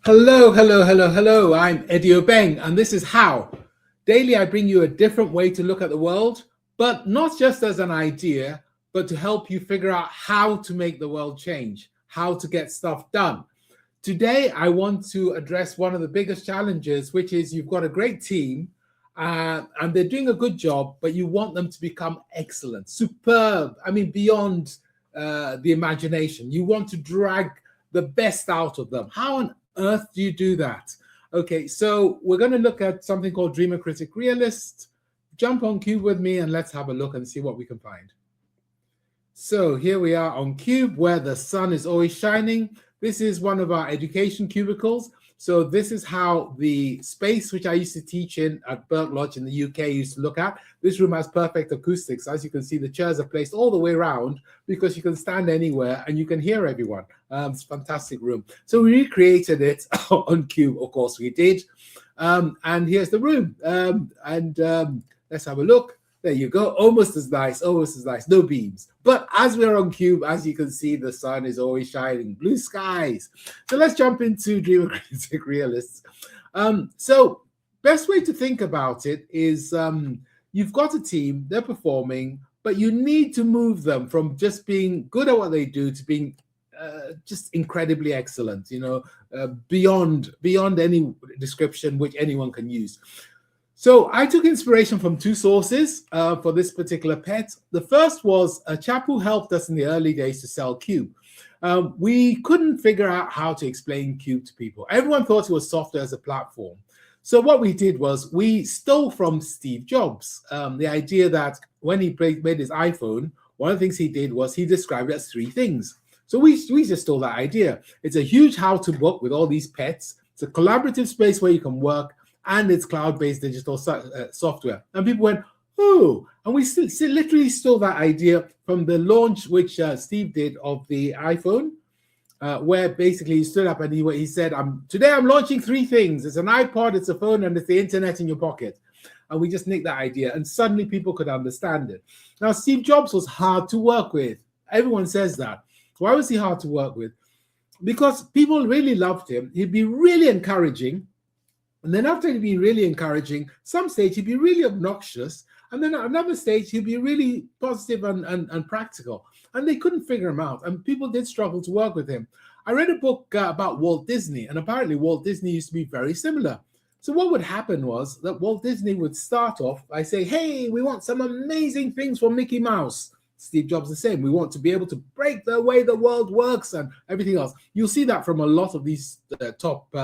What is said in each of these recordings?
Hello, hello, hello, hello. I'm Eddie Obeng, and this is How. Daily, I bring you a different way to look at the world, but not just as an idea, but to help you figure out how to make the world change, how to get stuff done. Today, I want to address one of the biggest challenges, which is you've got a great team and they're doing a good job, but you want them to become excellent, superb. I mean, beyond the imagination. You want to drag the best out of them. How on earth do you do that? Okay, so we're going to look at something called DreamerCriticRealist. Jump on Cube with me and let's have a look and see what we can find. So here we are on Cube, where the sun is always shining. This is one of our education cubicles. So this is how the space which I used to teach in at Burke Lodge in the UK used to look at. This room has perfect acoustics. As you can see, the chairs are placed all the way around because you can stand anywhere and you can hear everyone. It's a fantastic room. So we recreated it on Cube, of course we did. And here's the room. Let's have a look. There you go. Almost as nice, no beams. But as we're on Cube, as you can see, the sun is always shining, blue skies. So let's jump into DreamerCriticRealist. So best way to think about it is you've got a team, they're performing, but you need to move them from just being good at what they do to being just incredibly excellent, beyond any description which anyone can use. So I took inspiration from two sources for this particular pet. The first was a chap who helped us in the early days to sell Cube. We couldn't figure out how to explain Cube to people. Everyone thought it was software as a platform. So what we did was we stole from Steve Jobs the idea that when he made his iPhone, one of the things he did was he described it as three things. So we just stole that idea. It's a huge how-to book with all these pets. It's a collaborative space where you can work, and it's cloud-based digital software. And people went, oh, and we literally stole that idea from the launch which Steve did of the iPhone, where basically he stood up and he said, today I'm launching three things. It's an iPod, it's a phone, and it's the internet in your pocket. And we just nicked that idea, and suddenly people could understand it. Now, Steve Jobs was hard to work with. Everyone says that. Why was he hard to work with? Because people really loved him. He'd be really encouraging. And then after he'd be really encouraging, some stage he'd be really obnoxious. And then at another stage, he'd be really positive and practical. And they couldn't figure him out. And people did struggle to work with him. I read a book about Walt Disney. And apparently Walt Disney used to be very similar. So what would happen was that Walt Disney would start off by saying, hey, we want some amazing things for Mickey Mouse. Steve Jobs the same. We want to be able to break the way the world works and everything else. You'll see that from a lot of these top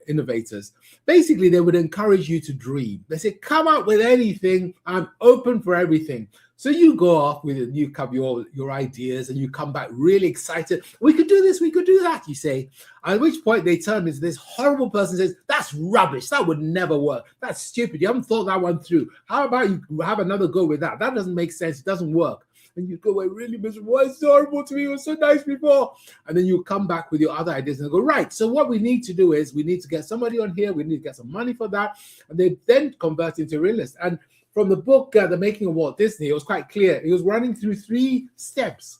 innovators. Basically, they would encourage you to dream. They say, come up with anything. I'm open for everything. So you go off with your ideas and you come back really excited. We could do this, we could do that, you say. At which point they turn into this horrible person and says, that's rubbish. That would never work. That's stupid. You haven't thought that one through. How about you have another go with that? That doesn't make sense. It doesn't work. And you go away really miserable. It's so horrible to me. It was so nice before. And then you come back with your other ideas and go, right. So what we need to do is we need to get somebody on here. We need to get some money for that. And they then convert into Realist. And from the book, The Making of Walt Disney, it was quite clear. He was running through 3 steps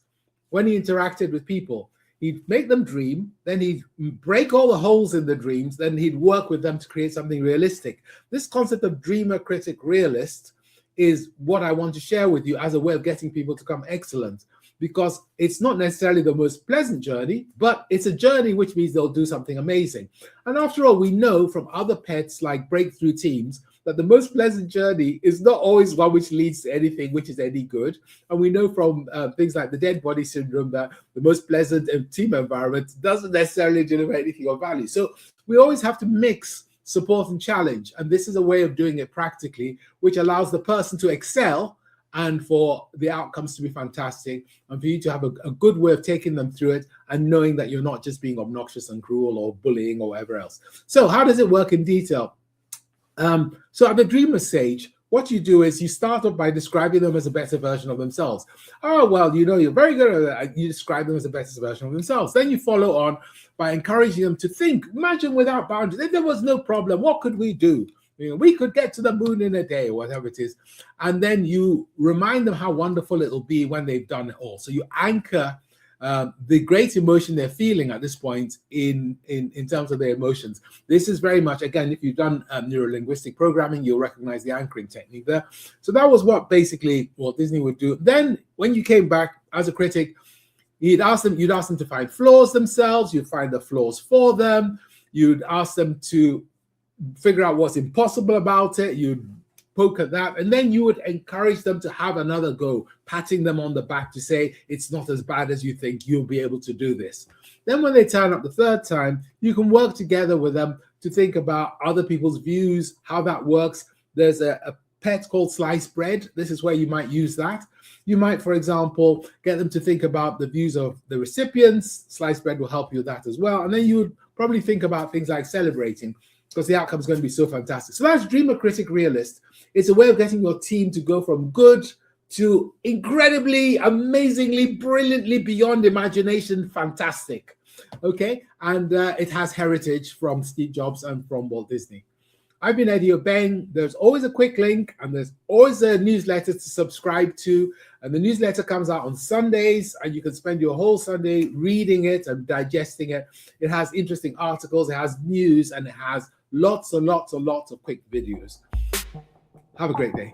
when he interacted with people. He'd make them dream, then he'd break all the holes in the dreams, then he'd work with them to create something realistic. This concept of dreamer, critic, realist is what I want to share with you as a way of getting people to become excellent, because it's not necessarily the most pleasant journey, but it's a journey which means they'll do something amazing. And after all, we know from other pets like breakthrough teams that the most pleasant journey is not always one which leads to anything which is any good. And we know from things like the dead body syndrome that the most pleasant team environment doesn't necessarily deliver anything of value. So we always have to mix support and challenge. And this is a way of doing it practically, which allows the person to excel and for the outcomes to be fantastic, and for you to have a good way of taking them through it and knowing that you're not just being obnoxious and cruel or bullying or whatever else. So how does it work in detail? So at the dreamer stage, what you do is you start off by describing them as a better version of themselves. Oh, well, you're very good at that. You describe them as a better version of themselves. Then you follow on by encouraging them to think. Imagine without boundaries. If there was no problem, what could we do? We could get to the moon in a day, or whatever it is. And then you remind them how wonderful it'll be when they've done it all. So you anchor the great emotion they're feeling at this point in terms of their emotions. This is very much, again, if you've done neuro-linguistic programming, you'll recognize the anchoring technique there. So that was what basically Walt Disney would do. Then when you came back as a critic, you'd ask them to find flaws themselves, you'd find the flaws for them, you'd ask them to figure out what's impossible about it, you'd poke at that, and then you would encourage them to have another go, patting them on the back to say, it's not as bad as you think, you'll be able to do this. Then when they turn up the third time, you can work together with them to think about other people's views, how that works. There's a pet called sliced bread. This is where you might use that. You might, for example, get them to think about the views of the recipients. Sliced bread will help you with that as well. And then you would probably think about things like celebrating, because the outcome is going to be so fantastic. So that's Dreamer Critic Realist. It's a way of getting your team to go from good to incredibly, amazingly, brilliantly, beyond imagination, fantastic. Okay, and it has heritage from Steve Jobs and from Walt Disney. I've been Eddie Obeng. There's always a quick link, and there's always a newsletter to subscribe to. And the newsletter comes out on Sundays, and you can spend your whole Sunday reading it and digesting it. It has interesting articles, it has news, and it has lots and lots and lots of quick videos. Have a great day.